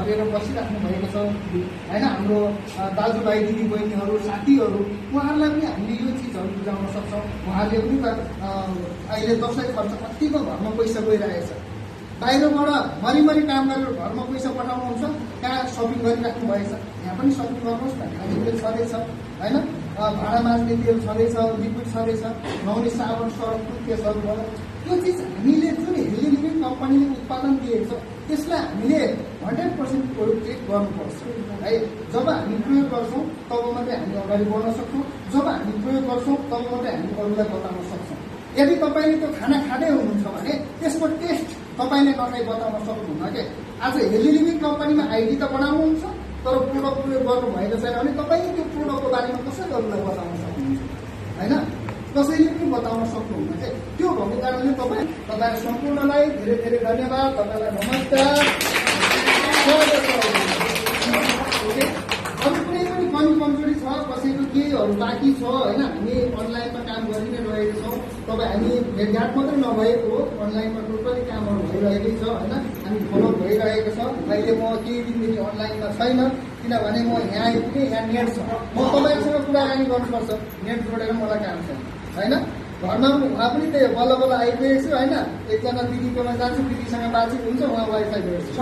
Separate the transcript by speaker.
Speaker 1: झरेर बसिराख्नु भएको छ होइन। हाम्रो दाजुभाइ दिदीबहिनीहरू साथीहरू उहाँहरूलाई पनि हामीले यो चिजहरू बुझाउन सक्छौँ। उहाँहरूले पनि त अहिले दसैँ खर्च कतिको घरमा पैसा गइरहेछ, बाहिरबाट मरिमरि काम गरेर घरमा पैसा पठाउनुहुन्छ, कहाँ सपिङ गरिराख्नु भएछ, यहाँ पनि सपिङ गर्नुहोस् न, खानेकुरा छँदैछ होइन, भाँडा माझ्ने तेल छँदैछ, लिक्विड छँदैछ, नुहाउने साबुन सर्फ टुथपेस्टहरू भयो। त्यो चिज हामीले जुन हेल्दी लिभिङ कम्पनीले उत्पादन दिएको छ त्यसलाई हामीले 100% प्रोटेक्ट गर्नुपर्छ है। जब हामी प्रयोग गर्छौँ तब मात्रै हामी अगाडि बढ्न सक्छौँ, जब हामी प्रयोग गर्छौँ तब मात्रै हामी अरूलाई बताउन सक्छौँ। यदि तपाईँले त्यो खाना खाँदै हुनुहुन्छ भने त्यसको टेस्ट तपाईँले नखाइ बताउन सक्नुहुन्न के। आज हेल्दी लिभिङ कम्पनीमा आइडी त बनाउनुहुन्छ तर प्रोडक्ट प्रयोग गर्नु भएको छैन भने तपाईँले त्यो प्रोडक्टको बारेमा कसरी अरूलाई बताउन सक्नुहुन्छ होइन, कसैले पनि बताउन सक्नुहुन्न के। त्यो भएको कारणले तपाईँ सम्पूर्णलाई धेरै धेरै धन्यवाद। तपाईँलाई नमस्कार। अरू कुनै पनि कमी कमजोरी छ, कसैको केहीहरू बाँकी छ होइन, हामी अनलाइनमा काम गरि नै रहेको छौँ। तपाईँ हामी भेटघाट मात्रै नभएको हो, अनलाइनमा टोटली कामहरू भइरहेकै छ होइन, हामी फलो भइरहेको छ। अहिले म केही दिनदेखि अनलाइनमा छैन किनभने म यहाँ आइपुगेँ, यहाँ नेट छ, म तपाईँहरूसँग कुराकानी गर्नुपर्छ, नेट जोडेर मलाई काम छैन होइन। घरमा उहाँ पनि त्यही बल्ल बल्ल आइपुगेको छु होइन, एकजना दिदीकोमा जान्छु, दिदीसँग बातचित हुन्छ, उहाँ वाइफाई जोड्छु।